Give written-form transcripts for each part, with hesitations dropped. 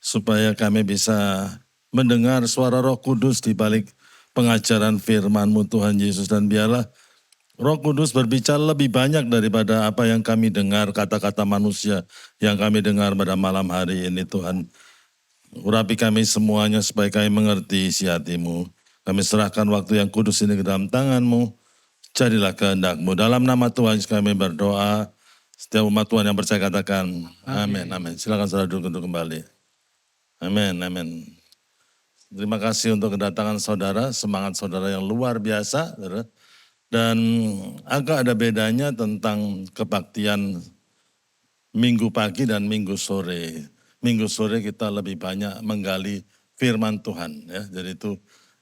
supaya kami bisa mendengar suara Roh Kudus di balik pengajaran firman-Mu Tuhan Yesus. Dan biarlah Roh Kudus berbicara lebih banyak daripada apa yang kami dengar, kata-kata manusia yang kami dengar pada malam hari ini Tuhan. Urapi kami semuanya supaya kami mengerti isi hati-Mu. Kami serahkan waktu yang kudus ini ke dalam tangan-Mu. Jadilah kehendak-Mu. Dalam nama Tuhan Yesus kami berdoa. Setiap umat Tuhan yang percaya katakan amin, amin. Silakan saudara duduk untuk kembali. Amin, amin. Terima kasih untuk kedatangan saudara, semangat saudara yang luar biasa. Saudara. Dan agak ada bedanya tentang kebaktian minggu pagi dan minggu sore. Minggu sore kita lebih banyak menggali firman Tuhan. Ya. Jadi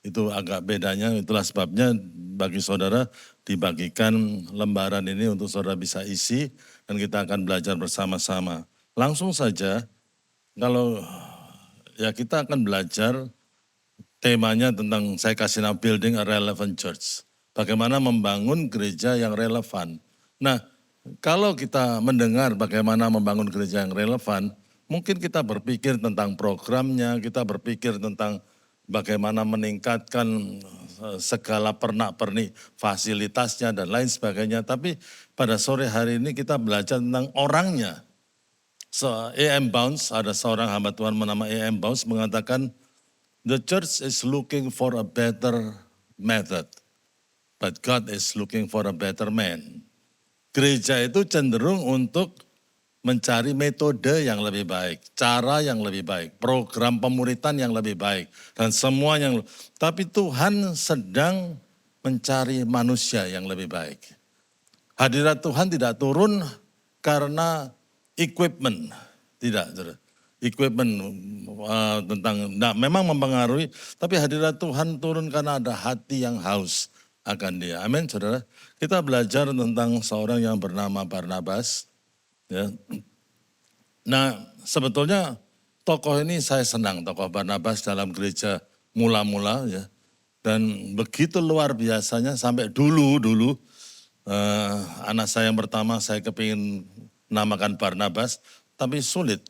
itu agak bedanya, itulah sebabnya bagi saudara dibagikan lembaran ini untuk saudara bisa isi dan kita akan belajar bersama-sama. Langsung saja, kalau ya kita akan belajar temanya tentang saya kasih nama Building a Relevant Church. Bagaimana membangun gereja yang relevan. Nah, kalau kita mendengar bagaimana membangun gereja yang relevan, mungkin kita berpikir tentang programnya, kita berpikir tentang bagaimana meningkatkan segala pernak-pernik fasilitasnya dan lain sebagainya. Tapi pada sore hari ini kita belajar tentang orangnya. A.M. Bounds, ada seorang hamba Tuhan bernama A.M. Bounds mengatakan, the church is looking for a better method, but God is looking for a better man. Gereja itu cenderung untuk mencari metode yang lebih baik, cara yang lebih baik, program pemuritan yang lebih baik, dan semua yang. Tapi Tuhan sedang mencari manusia yang lebih baik. Hadirat Tuhan tidak turun karena equipment, tidak. Equipment memang mempengaruhi, tapi hadirat Tuhan turun karena ada hati yang haus akan Dia. Amin, saudara. Kita belajar tentang seorang yang bernama Barnabas. Ya. Nah, sebetulnya tokoh ini saya senang, tokoh Barnabas dalam gereja mula-mula ya. Dan begitu luar biasanya sampai dulu anak saya yang pertama saya kepingin namakan Barnabas, tapi sulit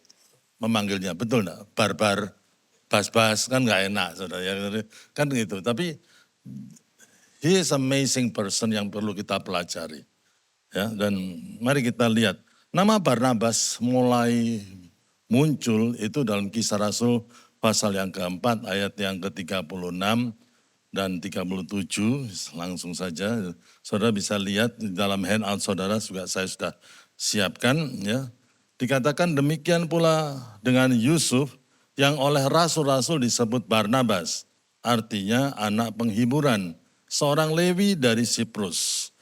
memanggilnya, betul enggak? Barbar, bas-bas kan enggak enak, saudara ya, kan gitu. Tapi he is amazing person yang perlu kita pelajari. Ya, dan mari kita lihat, nama Barnabas mulai muncul itu dalam Kisah Rasul pasal yang keempat ayat yang ke-36 dan 37, langsung saja saudara bisa lihat di dalam handout saudara juga saya sudah siapkan ya. Dikatakan demikian pula dengan Yusuf yang oleh rasul-rasul disebut Barnabas, artinya anak penghiburan, seorang Lewi dari Siprus.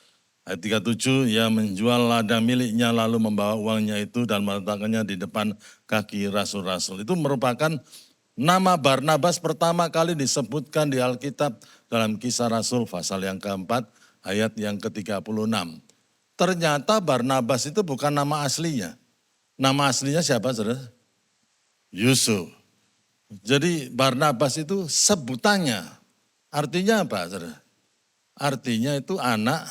Ayat 37, ia menjual ladang miliknya lalu membawa uangnya itu dan meletakkannya di depan kaki rasul-rasul. Itu merupakan nama Barnabas pertama kali disebutkan di Alkitab dalam Kisah Rasul pasal yang keempat ayat yang ke-36. Ternyata Barnabas itu bukan nama aslinya. Nama aslinya siapa, saudara? Yusuf. Jadi Barnabas itu sebutannya. Artinya apa, saudara? Artinya itu anak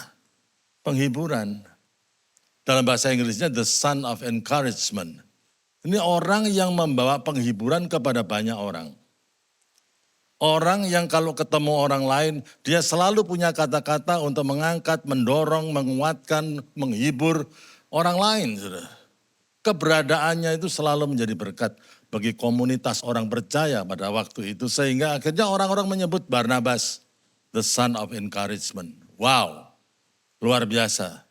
penghiburan. Dalam bahasa Inggrisnya the son of encouragement. Ini orang yang membawa penghiburan kepada banyak orang. Orang yang kalau ketemu orang lain, dia selalu punya kata-kata untuk mengangkat, mendorong, menguatkan, menghibur orang lain, saudara. Keberadaannya itu selalu menjadi berkat bagi komunitas orang percaya pada waktu itu. Sehingga akhirnya orang-orang menyebut Barnabas, the son of encouragement. Wow, luar biasa.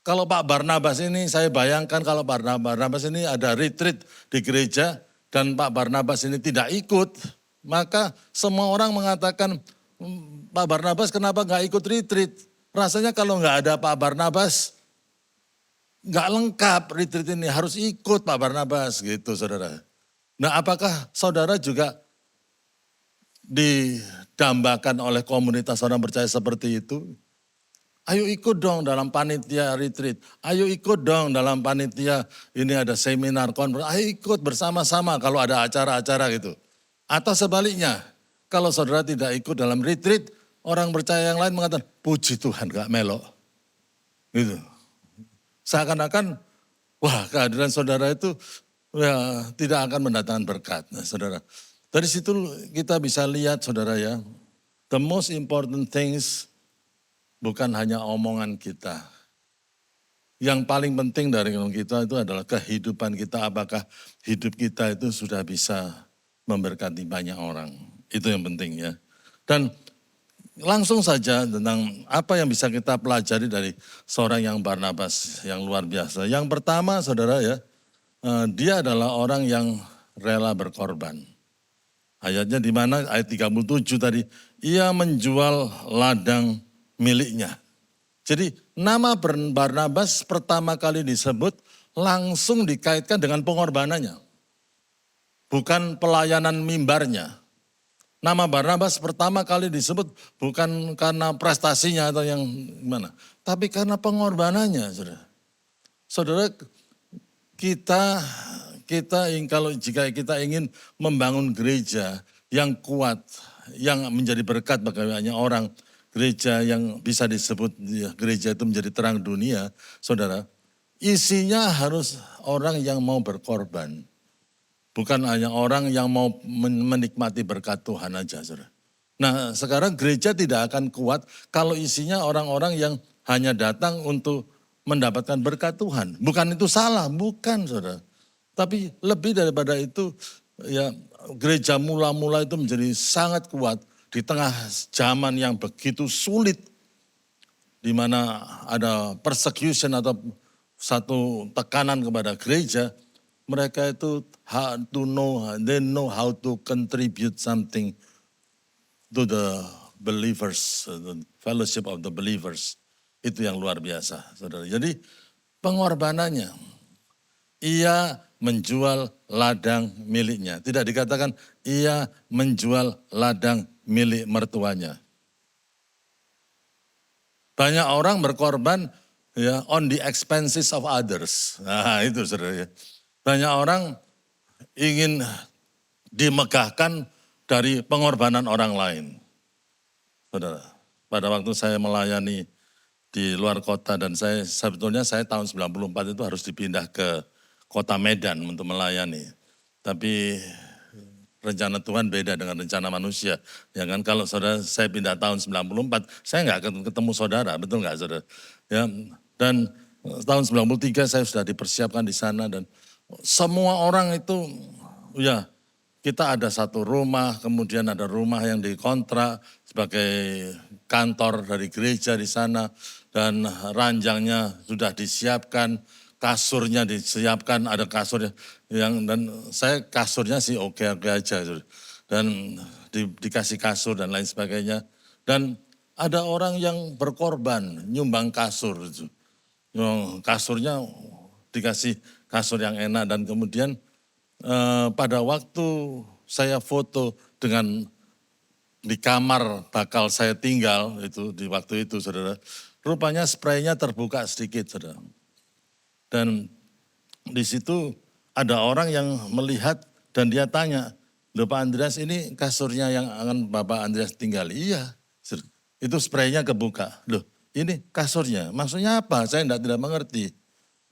Kalau Pak Barnabas ini, saya bayangkan kalau Pak Barnabas ini ada retreat di gereja dan Pak Barnabas ini tidak ikut, maka semua orang mengatakan, Pak Barnabas kenapa nggak ikut retreat? Rasanya kalau nggak ada Pak Barnabas, nggak lengkap retreat ini, harus ikut Pak Barnabas gitu saudara. Nah apakah saudara juga didambakan oleh komunitas orang percaya seperti itu? Ayo ikut dong dalam panitia retreat, ayo ikut dong dalam panitia ini ada seminar konferensi, ayo ikut bersama-sama kalau ada acara-acara gitu. Atau sebaliknya, kalau saudara tidak ikut dalam retreat, orang percaya yang lain mengatakan, puji Tuhan gak melok. Gitu. Seakan-akan, wah kehadiran saudara itu ya, tidak akan mendatangkan berkat. Nah, saudara, dari situ kita bisa lihat saudara ya, the most important things bukan hanya omongan kita. Yang paling penting dari kita itu adalah kehidupan kita, apakah hidup kita itu sudah bisa memberkati banyak orang. Itu yang penting ya. Dan langsung saja tentang apa yang bisa kita pelajari dari seorang yang Barnabas yang luar biasa. Yang pertama saudara ya, dia adalah orang yang rela berkorban. Ayatnya di mana ayat 37 tadi, ia menjual ladang miliknya. Jadi nama Barnabas pertama kali disebut langsung dikaitkan dengan pengorbanannya. Bukan pelayanan mimbarnya. Nama Barnabas pertama kali disebut bukan karena prestasinya atau yang gimana. Tapi karena pengorbanannya. Saudara, saudara kalau jika kita ingin membangun gereja yang kuat, yang menjadi berkat bagi banyak orang, gereja yang bisa disebut ya, gereja itu menjadi terang dunia, saudara, isinya harus orang yang mau berkorban. Bukan hanya orang yang mau menikmati berkat Tuhan aja, saudara. Nah, sekarang gereja tidak akan kuat kalau isinya orang-orang yang hanya datang untuk mendapatkan berkat Tuhan. Bukan itu salah, bukan saudara. Tapi lebih daripada itu, ya gereja mula-mula itu menjadi sangat kuat di tengah zaman yang begitu sulit, di mana ada persecution atau satu tekanan kepada gereja, mereka itu they know how to contribute something to the believers, the fellowship of the believers. Itu yang luar biasa, saudara. Jadi pengorbanannya, ia menjual ladang miliknya. Tidak dikatakan ia menjual ladang milik mertuanya. Banyak orang berkorban ya on the expenses of others. Nah itu saudara ya. Banyak orang ingin dimegahkan dari pengorbanan orang lain. Saudara, pada waktu saya melayani di luar kota dan sebetulnya saya tahun 94 itu harus dipindah ke kota Medan untuk melayani. Tapi rencana Tuhan beda dengan rencana manusia. Ya kan kalau saudara saya pindah tahun 94, saya nggak ketemu saudara, betul nggak saudara? Ya, dan tahun 93 saya sudah dipersiapkan di sana dan semua orang itu ya kita ada satu rumah, kemudian ada rumah yang dikontrak sebagai kantor dari gereja di sana dan ranjangnya sudah disiapkan, kasurnya disiapkan, ada kasurnya dan saya kasurnya sih oke-oke aja dan dikasih kasur dan lain sebagainya dan ada orang yang berkorban nyumbang kasur itu. Kasurnya dikasih kasur yang enak dan kemudian pada waktu saya foto dengan di kamar bakal saya tinggal itu di waktu itu saudara, rupanya spraynya terbuka sedikit saudara. Dan di situ ada orang yang melihat dan dia tanya, "Loh Pak Andreas ini kasurnya yang akan Bapak Andreas tinggal?" Iya, itu spraynya kebuka. Loh ini kasurnya, maksudnya apa? Saya tidak mengerti.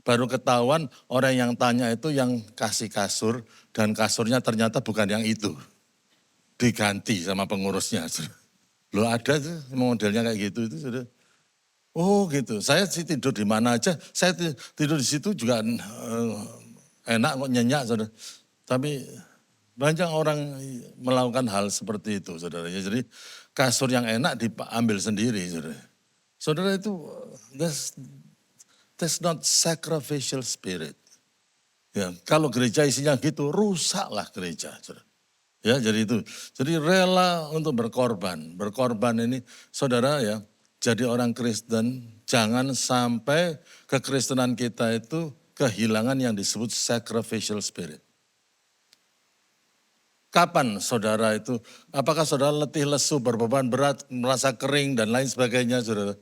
Baru ketahuan orang yang tanya itu yang kasih kasur dan kasurnya ternyata bukan yang itu. Diganti sama pengurusnya. Loh ada tuh modelnya kayak gitu itu sudah. Oh gitu, saya sih tidur di mana aja, saya tidur di situ juga enak kok nyenyak saudara. Tapi banyak orang melakukan hal seperti itu saudara. Jadi kasur yang enak diambil sendiri saudara. Saudara itu that's not sacrificial spirit. Ya, kalau gereja isinya gitu, rusaklah gereja saudara. Ya jadi itu, jadi rela untuk berkorban. Berkorban ini saudara ya, jadi orang Kristen, jangan sampai kekristenan kita itu kehilangan yang disebut sacrificial spirit. Kapan saudara itu, apakah saudara letih lesu, berbeban berat, merasa kering dan lain sebagainya saudara.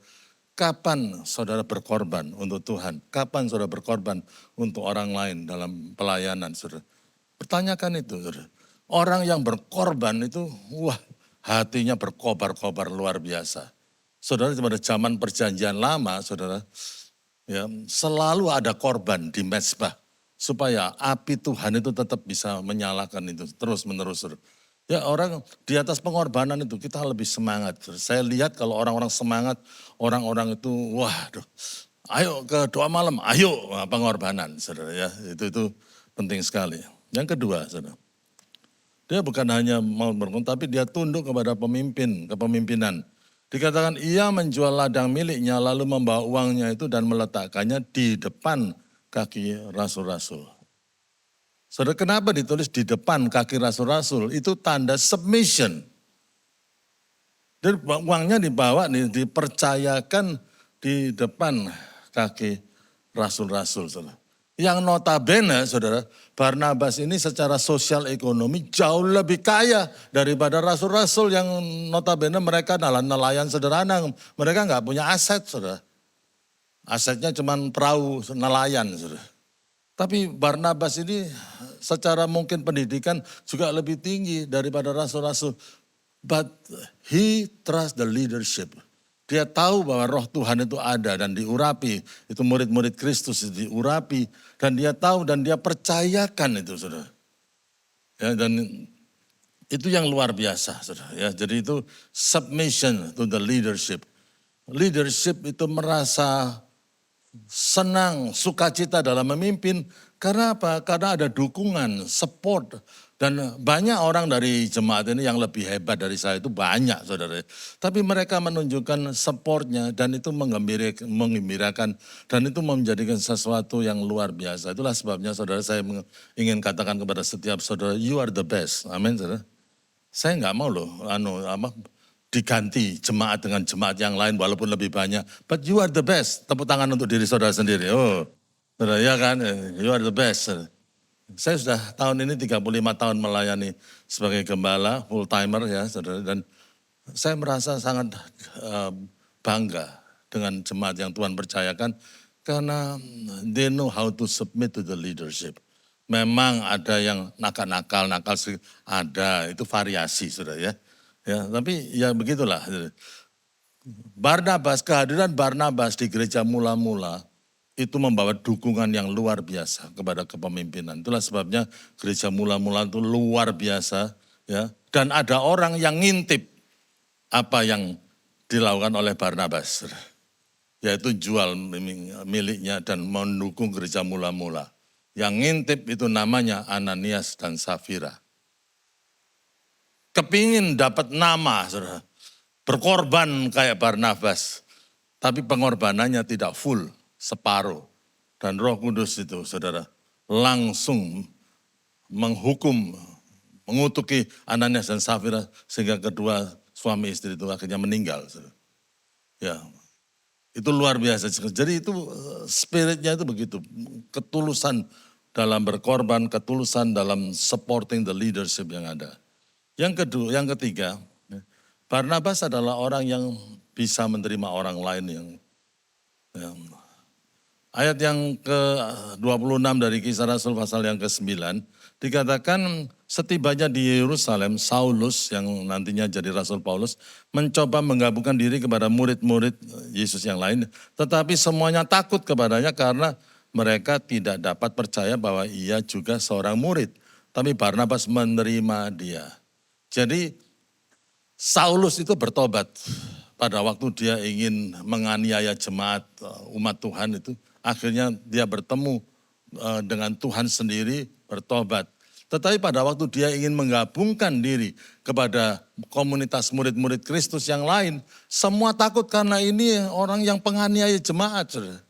Kapan saudara berkorban untuk Tuhan? Kapan saudara berkorban untuk orang lain dalam pelayanan saudara? Pertanyakan itu saudara. Orang yang berkorban itu, wah hatinya berkobar-kobar luar biasa. Saudara pada zaman perjanjian lama, saudara, ya selalu ada korban di mezbah. supaya api Tuhan itu tetap bisa menyalakan itu terus menerus. Ya orang di atas pengorbanan itu kita lebih semangat. Saya lihat kalau orang-orang semangat, orang-orang itu waduh, ayo ke doa malam, ayo pengorbanan saudara ya. Itu penting sekali. Yang kedua saudara, dia bukan hanya mau berkorban tapi dia tunduk kepada pemimpin, kepemimpinan. Dikatakan ia menjual ladang miliknya lalu membawa uangnya itu dan meletakkannya di depan kaki rasul-rasul. Saudara, kenapa ditulis di depan kaki rasul-rasul? Itu tanda submission. Dan uangnya dibawa, dipercayakan di depan kaki rasul-rasul. Saudara. Yang notabene, saudara, Barnabas ini secara sosial ekonomi jauh lebih kaya daripada rasul-rasul yang notabene mereka adalah nelayan sederhana. Mereka nggak punya aset, saudara. Asetnya cuma perahu nelayan, saudara. Tapi Barnabas ini secara mungkin pendidikan juga lebih tinggi daripada rasul-rasul. But he trust the leadership. Dia tahu bahwa roh Tuhan itu ada dan diurapi. Itu murid-murid Kristus diurapi. Dan dia tahu dan dia percayakan itu saudara. Ya, dan itu yang luar biasa saudara. Ya, jadi itu submission to the leadership. Leadership itu merasa senang, sukacita dalam memimpin. Karena apa? Karena ada dukungan, support. Dan banyak orang dari jemaat ini yang lebih hebat dari saya itu banyak saudara. Tapi mereka menunjukkan supportnya dan itu menggembirakan. Dan itu menjadikan sesuatu yang luar biasa. Itulah sebabnya saudara saya ingin katakan kepada setiap saudara, you are the best. Amin saudara. Saya nggak mau loh, diganti jemaat dengan jemaat yang lain walaupun lebih banyak. But you are the best. Tepuk tangan untuk diri saudara sendiri. Oh, saudara ya kan, you are the best. Saya sudah tahun ini 35 tahun melayani sebagai gembala, full timer ya saudara. Dan saya merasa sangat bangga dengan jemaat yang Tuhan percayakan. Karena they know how to submit to the leadership. Memang ada yang nakal sedikit, ada, itu variasi saudara ya. Ya, tapi ya begitulah. Barnabas, kehadiran Barnabas di gereja mula-mula itu membawa dukungan yang luar biasa kepada kepemimpinan. Itulah sebabnya gereja mula-mula itu luar biasa ya. Dan ada orang yang ngintip apa yang dilakukan oleh Barnabas. Yaitu jual miliknya dan mendukung gereja mula-mula. Yang ngintip itu namanya Ananias dan Safira. Kepingin dapat nama, saudara. Berkorban kayak Barnabas. Tapi pengorbanannya tidak full, separuh. Dan Roh Kudus itu, saudara, langsung menghukum, mengutuki Ananias dan Safira sehingga kedua suami istri itu akhirnya meninggal. Saudara. Ya, itu luar biasa. Jadi itu spiritnya itu begitu, ketulusan dalam berkorban, ketulusan dalam supporting the leadership yang ada. Yang ketiga, Barnabas adalah orang yang bisa menerima orang lain yang ayat yang ke-26 dari Kisah Rasul pasal yang ke-9 dikatakan setibanya di Yerusalem, Saulus yang nantinya jadi Rasul Paulus mencoba menggabungkan diri kepada murid-murid Yesus yang lain, tetapi semuanya takut kepadanya karena mereka tidak dapat percaya bahwa ia juga seorang murid. Tapi Barnabas menerima dia. Jadi Saulus itu bertobat pada waktu dia ingin menganiaya jemaat umat Tuhan itu. Akhirnya dia bertemu dengan Tuhan sendiri bertobat. Tetapi pada waktu dia ingin menggabungkan diri kepada komunitas murid-murid Kristus yang lain. Semua takut karena ini orang yang penganiaya jemaat. Saudara.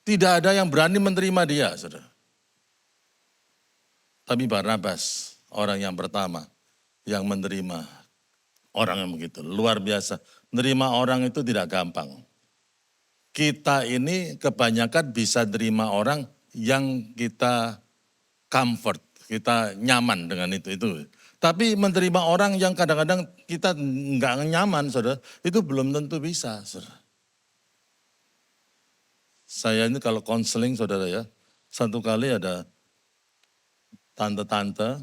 Tidak ada yang berani menerima dia. Saudara. Tapi Barnabas orang yang pertama yang menerima orang yang begitu. Luar biasa. Menerima orang itu tidak gampang. Kita ini kebanyakan bisa terima orang yang kita comfort. Kita nyaman dengan itu. Tapi menerima orang yang kadang-kadang kita nggak nyaman, saudara. Itu belum tentu bisa, saudara. Saya ini kalau konseling, saudara ya. Satu kali ada tante-tante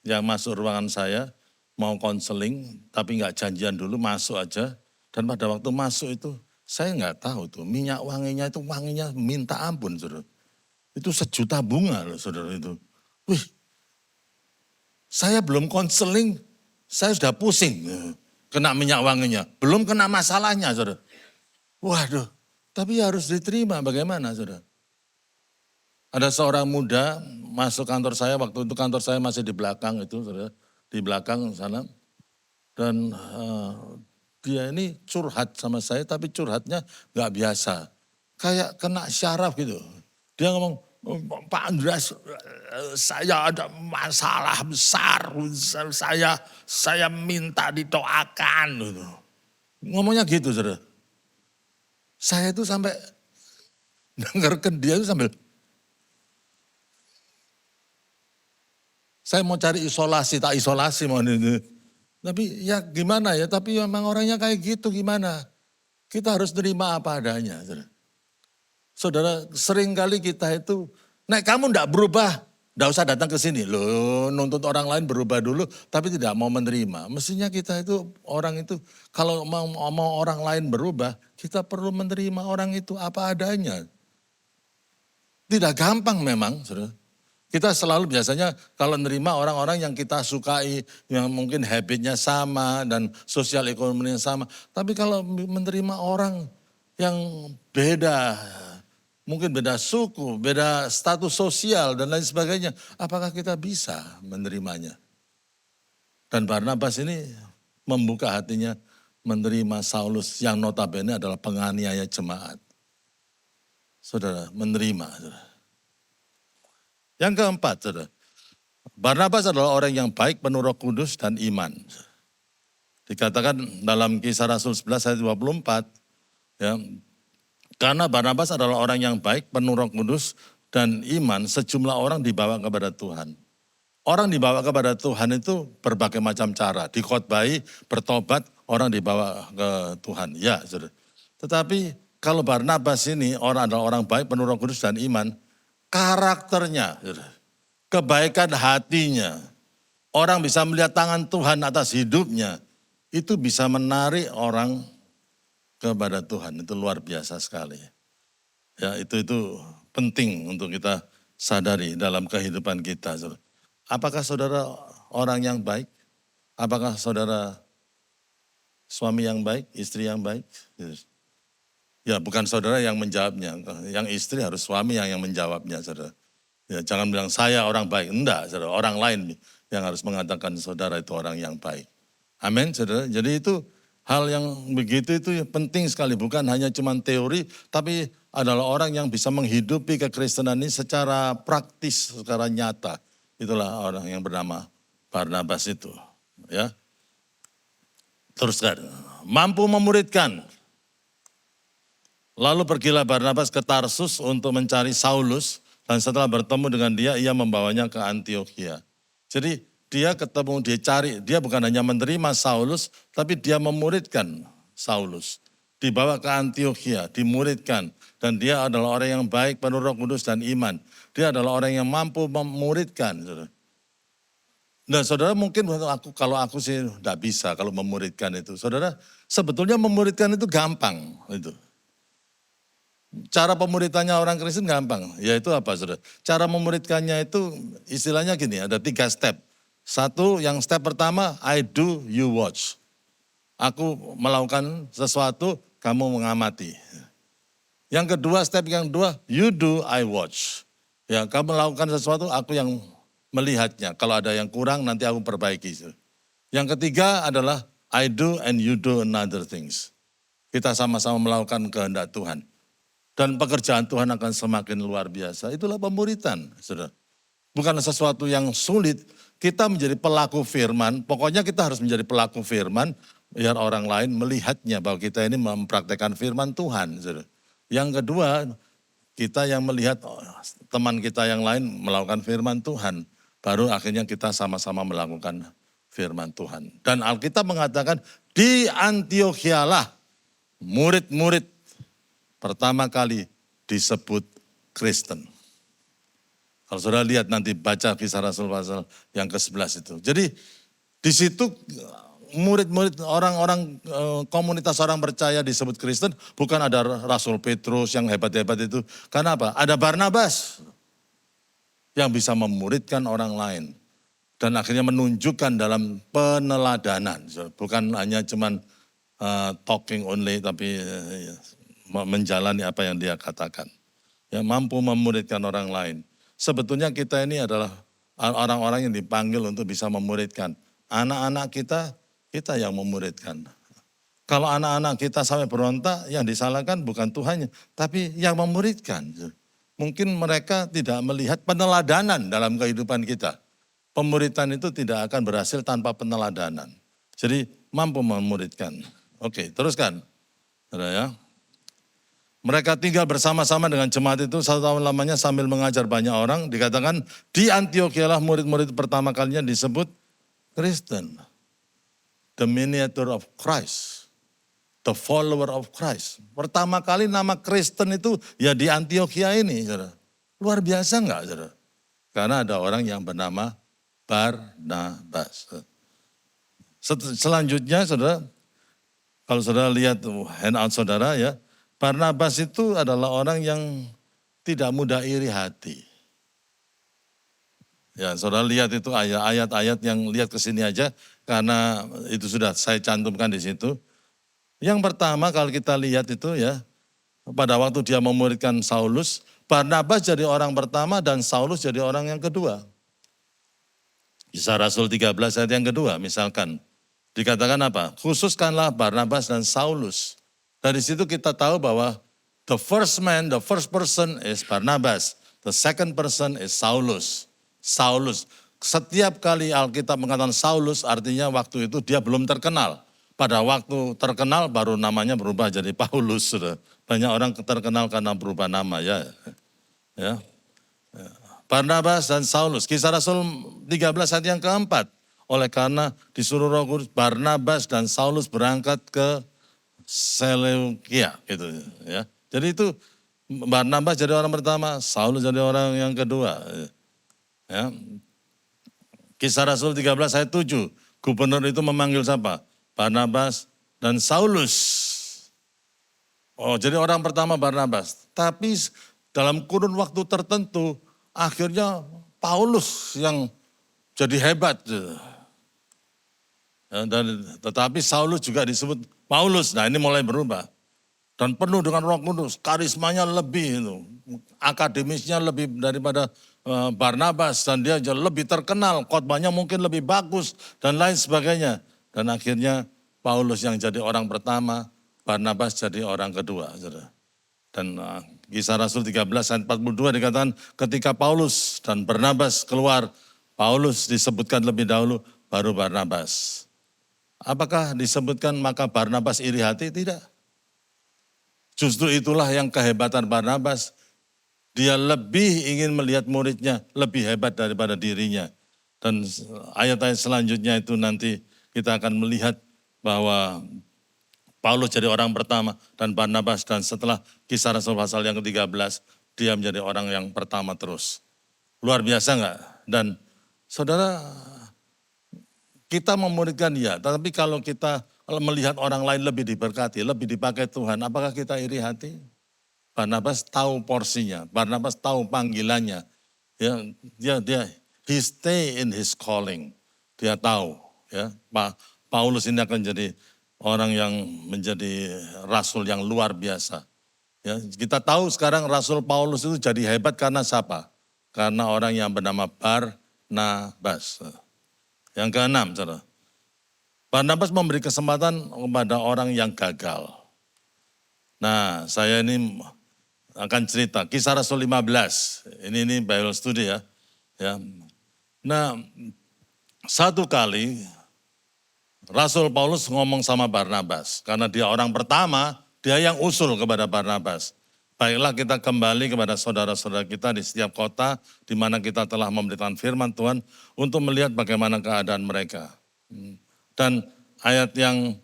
yang masuk ruangan saya. Mau konseling, tapi nggak janjian dulu, masuk aja. Dan pada waktu masuk itu, saya nggak tahu tuh, minyak wanginya itu wanginya minta ampun, saudara. Itu 1 juta bunga loh saudara itu. Wih, saya belum konseling, saya sudah pusing kena minyak wanginya. Belum kena masalahnya saudara. Waduh, tapi harus diterima bagaimana saudara. Ada seorang muda masuk kantor saya, waktu itu kantor saya masih di belakang itu saudara. Di belakang sana. Dan dia ini curhat sama saya, tapi curhatnya gak biasa. Kayak kena syaraf gitu. Dia ngomong, Pak Andreas, saya ada masalah besar, saya minta didoakan. Gitu. Ngomongnya gitu, saudara. Saya itu sampai dengarkan dia itu sambil, saya mau cari isolasi, tak isolasi mau itu. Tapi ya gimana ya, tapi memang orangnya kayak gitu gimana. Kita harus terima apa adanya. Saudara, seringkali kita itu, nek kamu ndak berubah, ndak usah datang ke sini. Loh, nuntut orang lain berubah dulu, tapi tidak mau menerima. Mestinya kita itu, orang itu, kalau mau orang lain berubah, kita perlu menerima orang itu apa adanya. Tidak gampang memang, saudara. Kita selalu biasanya kalau menerima orang-orang yang kita sukai, yang mungkin habitnya sama dan sosial ekonominya sama. Tapi kalau menerima orang yang beda, mungkin beda suku, beda status sosial dan lain sebagainya, apakah kita bisa menerimanya? Dan Barnabas ini membuka hatinya menerima Saulus yang notabene adalah penganiaya jemaat. Saudara, menerima. Saudara. Yang keempat, saudara, Barnabas adalah orang yang baik, penuh Roh Kudus dan iman. Dikatakan dalam Kisah Rasul 11 ayat 24, ya, karena Barnabas adalah orang yang baik, penuh Roh Kudus dan iman, sejumlah orang dibawa kepada Tuhan. Orang dibawa kepada Tuhan itu berbagai macam cara, dikhotbahi, bertobat, orang dibawa ke Tuhan. Ya, saudara. Tetapi kalau Barnabas ini orang adalah orang baik, penuh Roh Kudus dan iman, karakternya, kebaikan hatinya, orang bisa melihat tangan Tuhan atas hidupnya, itu bisa menarik orang kepada Tuhan. Itu luar biasa sekali. Ya, itu penting untuk kita sadari dalam kehidupan kita. Apakah saudara orang yang baik? Apakah saudara suami yang baik, istri yang baik? Ya, bukan saudara yang menjawabnya, yang istri harus suami yang menjawabnya, saudara. Ya, jangan bilang saya orang baik, enggak, saudara. Orang lain yang harus mengatakan saudara itu orang yang baik. Amin, saudara. Jadi itu hal yang begitu itu penting sekali, bukan hanya cuma teori, tapi adalah orang yang bisa menghidupi kekristenan ini secara praktis, secara nyata. Itulah orang yang bernama Barnabas itu, ya. Teruskan, mampu memuridkan. Lalu pergilah Barnabas ke Tarsus untuk mencari Saulus, dan setelah bertemu dengan dia, ia membawanya ke Antiokhia. Jadi dia ketemu, dia cari, dia bukan hanya menerima Saulus, tapi dia memuridkan Saulus. Dibawa ke Antiokhia, dimuridkan. Dan dia adalah orang yang baik, penuh Roh Kudus dan iman. Dia adalah orang yang mampu memuridkan. Nah saudara mungkin kalau aku sih tidak bisa kalau memuridkan itu. Saudara sebetulnya memuridkan itu gampang itu. Cara pemuridannya orang Kristen gampang, yaitu apa saudara? Cara memuridkannya itu istilahnya gini, ada 3 step. Satu, yang step pertama, I do, you watch. Aku melakukan sesuatu, kamu mengamati. Yang kedua, step yang kedua, you do, I watch. Ya, kamu melakukan sesuatu, aku yang melihatnya. Kalau ada yang kurang, nanti aku perbaiki. Yang ketiga adalah I do and you do another things. Kita sama-sama melakukan kehendak Tuhan. Dan pekerjaan Tuhan akan semakin luar biasa. Itulah pemuridan, saudara. Bukan sesuatu yang sulit. Kita menjadi pelaku firman. Pokoknya kita harus menjadi pelaku firman. Biar orang lain melihatnya bahwa kita ini mempraktekkan firman Tuhan. Saudara. Yang kedua, kita yang melihat teman kita yang lain melakukan firman Tuhan. Baru akhirnya kita sama-sama melakukan firman Tuhan. Dan Alkitab mengatakan di Antiokhia lah murid-murid pertama kali disebut Kristen. Kalau saudara lihat nanti baca Kisah Rasul pasal yang ke-11 itu. Jadi di situ murid-murid orang-orang komunitas orang percaya disebut Kristen. Bukan ada Rasul Petrus yang hebat-hebat itu. Karena apa? Ada Barnabas. yang bisa memuridkan orang lain. Dan akhirnya menunjukkan dalam peneladanan, bukan hanya cuman talking only, tapi menjalani apa yang dia katakan. Ya, mampu memuridkan orang lain. Sebetulnya kita ini adalah orang-orang yang dipanggil untuk bisa memuridkan. Anak-anak kita yang memuridkan. Kalau anak-anak kita sampai berontak, yang disalahkan bukan Tuhannya, tapi yang memuridkan. Mungkin mereka tidak melihat peneladanan dalam kehidupan kita. Pemuridan itu tidak akan berhasil tanpa peneladanan. Jadi mampu memuridkan. Oke, teruskan. Ya. Mereka tinggal bersama-sama dengan jemaat itu 1 tahun lamanya sambil mengajar banyak orang. Dikatakan di Antiokhia lah murid-murid pertama kalinya disebut Kristen. The miniature of Christ. The follower of Christ. Pertama kali nama Kristen itu ya di Antiokhia ini. Saudara. Luar biasa enggak? Saudara? Karena ada orang yang bernama Barnabas. Selanjutnya saudara, kalau saudara lihat handout saudara ya, Barnabas itu adalah orang yang tidak mudah iri hati. Ya saudara lihat itu ayat-ayat yang lihat ke sini aja, karena itu sudah saya cantumkan di situ. Yang pertama kalau kita lihat itu ya, pada waktu dia memuridkan Saulus, Barnabas jadi orang pertama dan Saulus jadi orang yang kedua. Kisah Rasul 13 ayat yang kedua misalkan. Dikatakan apa? Khususkanlah Barnabas dan Saulus. Dari situ kita tahu bahwa the first man, the first person is Barnabas. The second person is Saulus. Saulus. Setiap kali Alkitab mengatakan Saulus artinya waktu itu dia belum terkenal. Pada waktu terkenal baru namanya berubah jadi Paulus. Banyak orang terkenal karena berubah nama ya. Ya. Barnabas dan Saulus. Kisah Rasul 13 ayat yang keempat. Oleh karena disuruh Roh Kudus, Barnabas dan Saulus berangkat ke Seleukia. Gitu, ya. Jadi itu Barnabas jadi orang pertama, Saulus jadi orang yang kedua. Ya. Kisah Rasul 13 ayat 7. Gubernur itu memanggil siapa? Barnabas dan Saulus. Oh, jadi orang pertama Barnabas. Tapi dalam kurun waktu tertentu, akhirnya Paulus yang jadi hebat. Tetapi Saulus juga disebut Paulus. Nah ini mulai berubah. Dan penuh dengan Roh Kudus. Karismanya lebih, akademisnya lebih daripada Barnabas. Dan dia lebih terkenal, khotbahnya mungkin lebih bagus dan lain sebagainya. Dan akhirnya Paulus yang jadi orang pertama, Barnabas jadi orang kedua. Dan Kisah Rasul 13 ayat 42 dikatakan ketika Paulus dan Barnabas keluar, Paulus disebutkan lebih dahulu, baru Barnabas. Apakah disebutkan maka Barnabas iri hati? Tidak. Justru itulah yang kehebatan Barnabas. Dia lebih ingin melihat muridnya lebih hebat daripada dirinya. Dan ayat-ayat selanjutnya itu nanti kita akan melihat bahwa Paulus jadi orang pertama dan Barnabas, dan setelah Kisah Rasul pasal yang ke-13 dia menjadi orang yang pertama terus. Luar biasa enggak? Dan saudara, kita memuridkan ya, tapi kalau kita melihat orang lain lebih diberkati, lebih dipakai Tuhan, apakah kita iri hati? Barnabas tahu porsinya, Barnabas tahu panggilannya. Ya, he stay in his calling. Dia tahu ya, Paulus ini akan jadi orang yang menjadi rasul yang luar biasa. Ya, kita tahu sekarang Rasul Paulus itu jadi hebat karena siapa? Karena orang yang bernama Barnabas. Yang keenam, saudara. Barnabas memberi kesempatan kepada orang yang gagal. Nah, saya ini akan cerita Kisah Rasul 15. Ini Bible study ya. Nah, satu kali Rasul Paulus ngomong sama Barnabas, karena dia orang pertama, dia yang usul kepada Barnabas. Baiklah kita kembali kepada saudara-saudara kita di setiap kota, di mana kita telah memberitakan firman Tuhan, untuk melihat bagaimana keadaan mereka. Dan ayat yang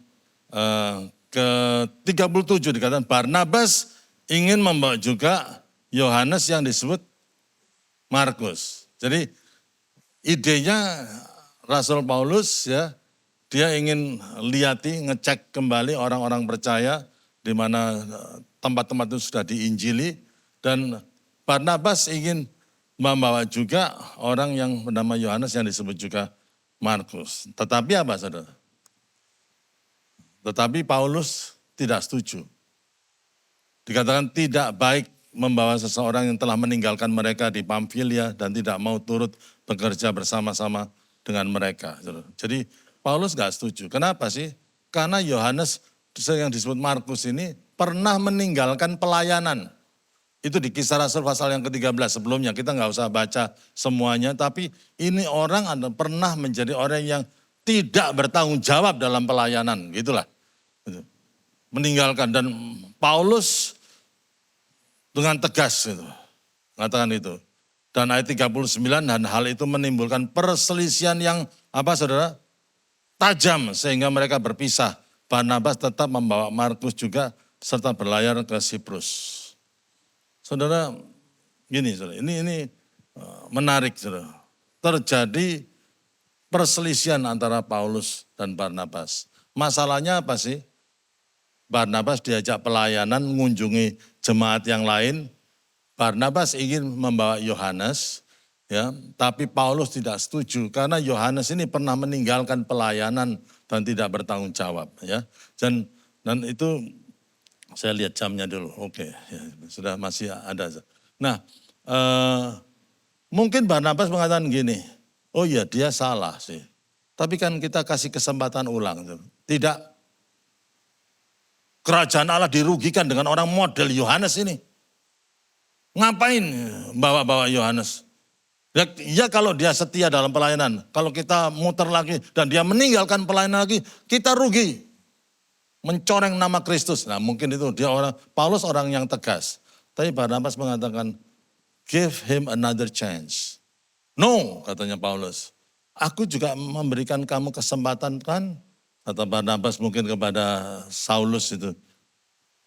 ke-37 dikatakan, Barnabas ingin membawa juga Yohanes yang disebut Markus. Jadi idenya Rasul Paulus ya, dia ingin ngecek kembali orang-orang percaya di mana tempat-tempat itu sudah diinjili, dan Barnabas ingin membawa juga orang yang bernama Yohanes yang disebut juga Markus. Tetapi apa saudara? Tetapi Paulus tidak setuju. Dikatakan tidak baik membawa seseorang yang telah meninggalkan mereka di Pamfilia dan tidak mau turut bekerja bersama-sama dengan mereka. Jadi Paulus gak setuju. Kenapa sih? Karena Yohanes yang disebut Markus ini pernah meninggalkan pelayanan. Itu di Kisah Rasul pasal yang ke-13 sebelumnya. Kita gak usah baca semuanya. Tapi ini orang pernah menjadi orang yang tidak bertanggung jawab dalam pelayanan. Gitulah. Meninggalkan. Dan Paulus dengan tegas gitu, mengatakan itu. Dan ayat 39, dan hal itu menimbulkan perselisihan yang apa saudara? Tajam sehingga mereka berpisah. Barnabas tetap membawa Markus juga serta berlayar ke Siprus. Saudara, gini saudara, ini menarik saudara. Terjadi perselisihan antara Paulus dan Barnabas. Masalahnya apa sih? Barnabas diajak pelayanan mengunjungi jemaat yang lain. Barnabas ingin membawa Yohanes, ya, tapi Paulus tidak setuju karena Yohanes ini pernah meninggalkan pelayanan dan tidak bertanggung jawab, ya. Dan itu saya lihat jamnya dulu, oke, ya, sudah masih ada. Nah, mungkin Barnabas mengatakan gini, oh ya dia salah sih, tapi kan kita kasih kesempatan ulang, tidak. Kerajaan Allah dirugikan dengan orang model Yohanes ini. Ngapain bawa-bawa Yohanes? Ya kalau dia setia dalam pelayanan, kalau kita muter lagi dan dia meninggalkan pelayanan lagi, kita rugi. Mencoreng nama Kristus. Nah mungkin itu dia Paulus orang yang tegas. Tapi Barnabas mengatakan, give him another chance. No, katanya Paulus. Aku juga memberikan kamu kesempatan kan, kata Barnabas mungkin kepada Saulus itu.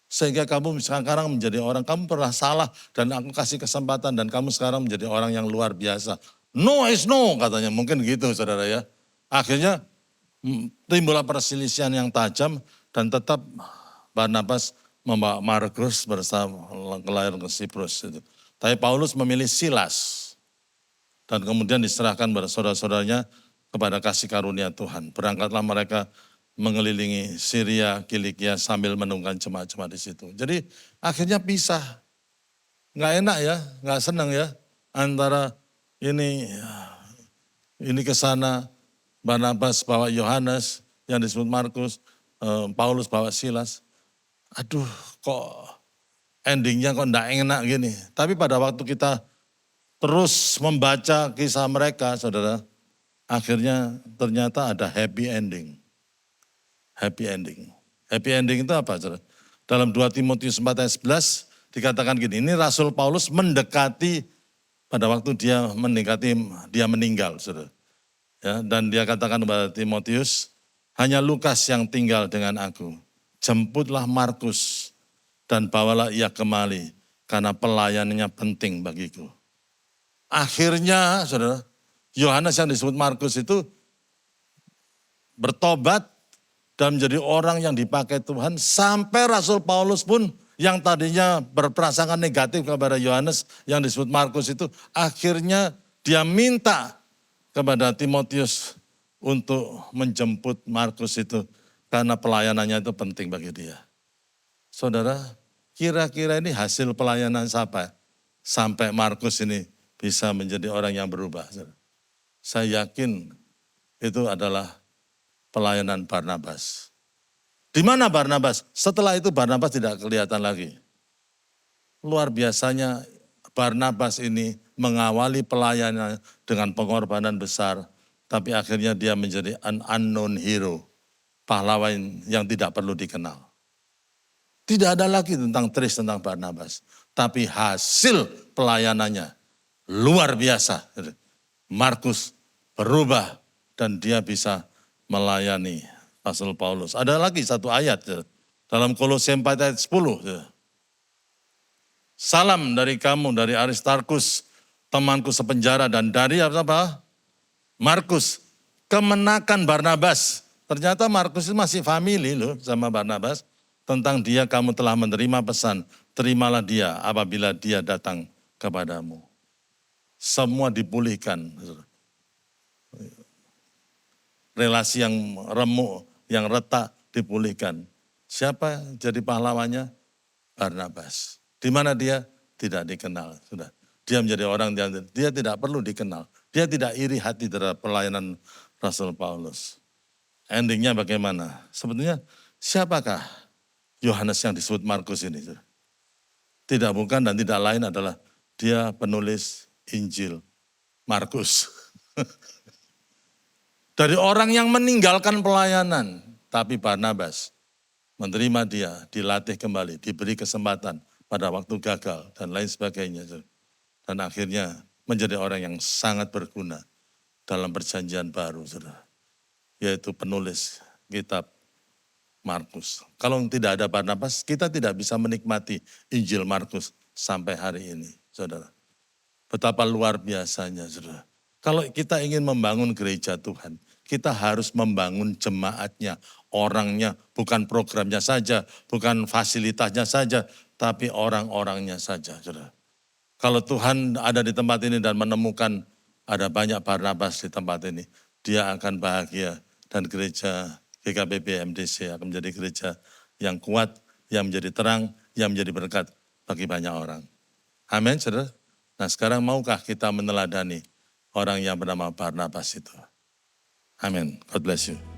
Sehingga kamu sekarang menjadi orang, kamu pernah salah dan aku kasih kesempatan dan kamu sekarang menjadi orang yang luar biasa. No is no katanya, mungkin gitu saudara ya. Akhirnya timbullah perselisihan yang tajam dan tetap Barnabas membawa Markus bersama layar ke Siprus. Itu. Tapi Paulus memilih Silas dan kemudian diserahkan pada saudara-saudaranya kepada kasih karunia Tuhan. Berangkatlah mereka mengelilingi Syria, Kilikia sambil menunggang jemaat-jemaat di situ. Jadi akhirnya pisah. Nggak enak ya, nggak senang ya. Antara ini ke sana, Barnabas bawa Yohanes yang disebut Markus, Paulus bawa Silas. Aduh kok endingnya kok nggak enak gini. Tapi pada waktu kita terus membaca kisah mereka saudara, akhirnya ternyata ada happy ending. Happy ending. Happy ending itu apa? Saudara? Dalam 2 Timotius 4 ayat 11 dikatakan gini, ini Rasul Paulus mendekati pada waktu dia meninggal. Saudara. Ya, dan dia katakan kepada Timotius, hanya Lukas yang tinggal dengan aku. Jemputlah Markus dan bawalah ia kembali karena pelayanannya penting bagiku. Akhirnya saudara, Yohanes yang disebut Markus itu bertobat dan menjadi orang yang dipakai Tuhan sampai Rasul Paulus pun yang tadinya berprasangka negatif kepada Yohanes yang disebut Markus itu akhirnya dia minta kepada Timotius untuk menjemput Markus itu karena pelayanannya itu penting bagi dia. Saudara, kira-kira ini hasil pelayanan siapa? Sampai Markus ini bisa menjadi orang yang berubah. Saya yakin itu adalah pelayanan Barnabas. Di mana Barnabas? Setelah itu Barnabas tidak kelihatan lagi. Luar biasanya Barnabas ini mengawali pelayanan dengan pengorbanan besar, tapi akhirnya dia menjadi an unknown hero, pahlawan yang tidak perlu dikenal. Tidak ada lagi tentang Barnabas, tapi hasil pelayanannya luar biasa. Markus berubah dan dia bisa melayani Rasul Paulus. Ada lagi satu ayat dalam Kolose 4 ayat 10. Salam dari kamu, dari Aristarkus, temanku sepenjara, dan dari apa? Markus, kemenakan Barnabas. Ternyata Markus itu masih family loh sama Barnabas. Tentang dia kamu telah menerima pesan, terimalah dia apabila dia datang kepadamu. semua dipulihkan. Relasi yang remuk, yang retak dipulihkan. Siapa jadi pahlawannya? Barnabas. Di mana dia? Tidak dikenal. Sudah. Dia menjadi orang yang dia tidak perlu dikenal. Dia tidak iri hati terhadap pelayanan Rasul Paulus. Endingnya bagaimana? Sebetulnya siapakah Yohanes yang disebut Markus ini? Tidak bukan dan tidak lain adalah dia penulis Injil Markus. Dari orang yang meninggalkan pelayanan, tapi Barnabas menerima dia, dilatih kembali, diberi kesempatan pada waktu gagal dan lain sebagainya. Dan akhirnya menjadi orang yang sangat berguna dalam perjanjian baru, saudara. Yaitu penulis kitab Markus. Kalau tidak ada Barnabas, kita tidak bisa menikmati Injil Markus sampai hari ini, saudara. Betapa luar biasanya, saudara. Kalau kita ingin membangun gereja Tuhan, kita harus membangun jemaatnya, orangnya, bukan programnya saja, bukan fasilitasnya saja, tapi orang-orangnya saja, saudara. Kalau Tuhan ada di tempat ini dan menemukan ada banyak Barnabas di tempat ini, dia akan bahagia dan gereja GKBP MDC akan menjadi gereja yang kuat, yang menjadi terang, yang menjadi berkat bagi banyak orang. Amin, saudara. Nah sekarang maukah kita meneladani orang yang bernama Barnabas itu? Amin. God bless you.